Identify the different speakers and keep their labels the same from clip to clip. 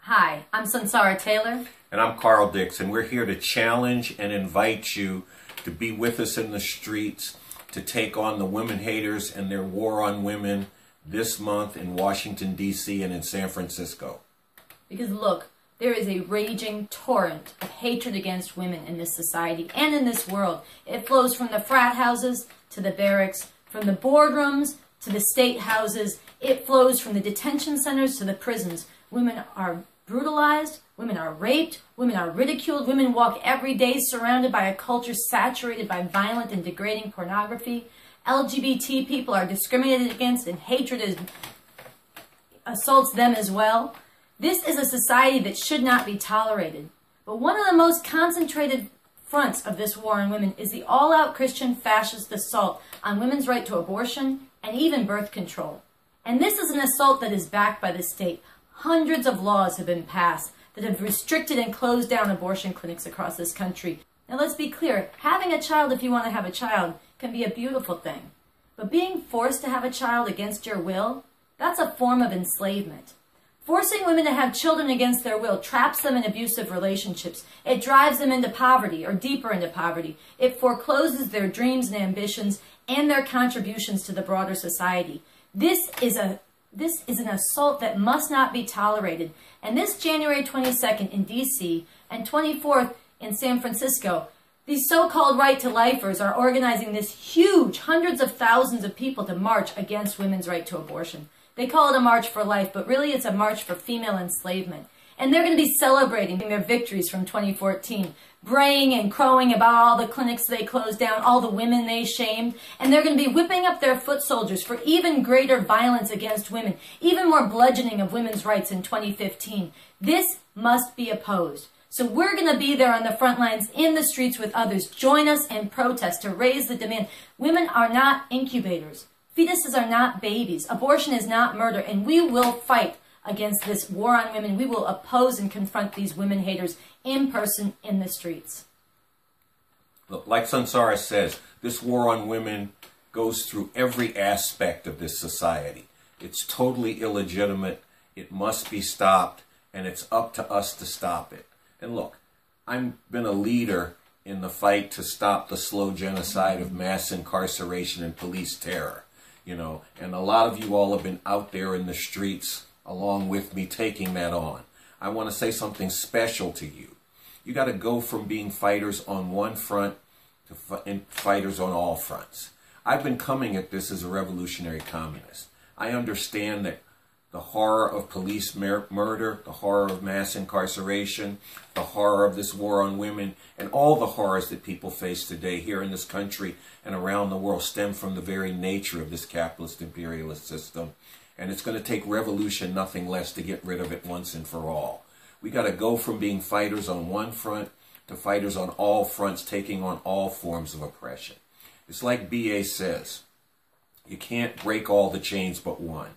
Speaker 1: Hi, I'm Sunsara Taylor.
Speaker 2: And I'm Carl Dix, and we're here to challenge and invite you to be with us in the streets, to take on the women haters and their war on women this month in Washington, D.C. and in San Francisco.
Speaker 1: Because look, there is a raging torrent of hatred against women in this society and in this world. It flows from the frat houses to the barracks, from the boardrooms to the state houses. It flows from the detention centers to the prisons. Women are brutalized, women are raped, women are ridiculed, women walk every day surrounded by a culture saturated by violent and degrading pornography. LGBT people are discriminated against and hatred assaults them as well. This is a society that should not be tolerated. But one of the most concentrated fronts of this war on women is the all-out Christian fascist assault on women's right to abortion and even birth control. And this is an assault that is backed by the state. Hundreds of laws have been passed that have restricted and closed down abortion clinics across this country. Now let's be clear, having a child if you want to have a child can be a beautiful thing. But being forced to have a child against your will, that's a form of enslavement. Forcing women to have children against their will traps them in abusive relationships. It drives them into poverty or deeper into poverty. It forecloses their dreams and ambitions and their contributions to the broader society. This is an assault that must not be tolerated. And this January 22nd in D.C. and 24th in San Francisco, these so-called right-to-lifers are organizing this huge, hundreds of thousands of people to march against women's right to abortion. They call it a march for life, but really it's a march for female enslavement. And they're going to be celebrating their victories from 2014, braying and crowing about all the clinics they closed down, all the women they shamed, and they're going to be whipping up their foot soldiers for even greater violence against women, even more bludgeoning of women's rights in 2015. This must be opposed. So we're going to be there on the front lines in the streets with others. Join us in protest to raise the demand. Women are not incubators. Fetuses are not babies. Abortion is not murder, and we will fight against this war on women. We will oppose and confront these women haters in person in the streets.
Speaker 2: Look, like Sunsara says, this war on women goes through every aspect of this society. It's totally illegitimate. It must be stopped, and it's up to us to stop it. And look, I've been a leader in the fight to stop the slow genocide of mass incarceration and police terror. And a lot of you all have been out there in the streets along with me taking that on. I want to say something special to you. You got to go from being fighters on one front to fighters on all fronts. I've been coming at this as a revolutionary communist. I understand that the horror of police murder, the horror of mass incarceration, the horror of this war on women, and all the horrors that people face today here in this country and around the world stem from the very nature of this capitalist imperialist system. And it's going to take revolution, nothing less, to get rid of it once and for all. We got to go from being fighters on one front to fighters on all fronts, taking on all forms of oppression. It's like B.A. says, you can't break all the chains but one.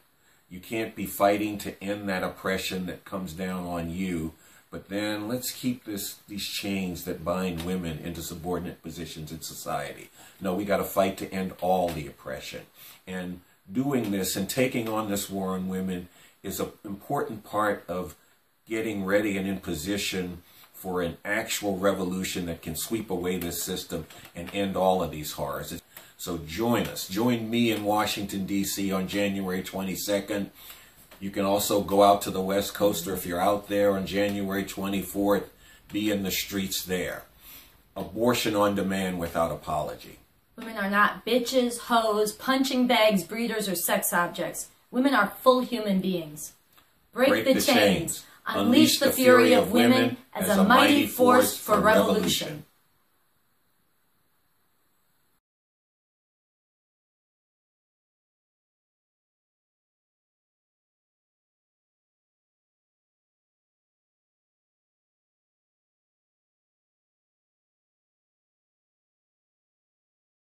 Speaker 2: You can't be fighting to end that oppression that comes down on you, but then let's keep these chains that bind women into subordinate positions in society. No, we got to fight to end all the oppression. And doing this and taking on this war on women is an important part of getting ready and in position for an actual revolution that can sweep away this system and end all of these horrors. So join us. Join me in Washington, D.C. on January 22nd. You can also go out to the West Coast, or if you're out there on January 24th, be in the streets there. Abortion on demand without apology.
Speaker 1: Women are not bitches, hoes, punching bags, breeders, or sex objects. Women are full human beings. Break the chains. Unleash the fury of women as a mighty force for revolution.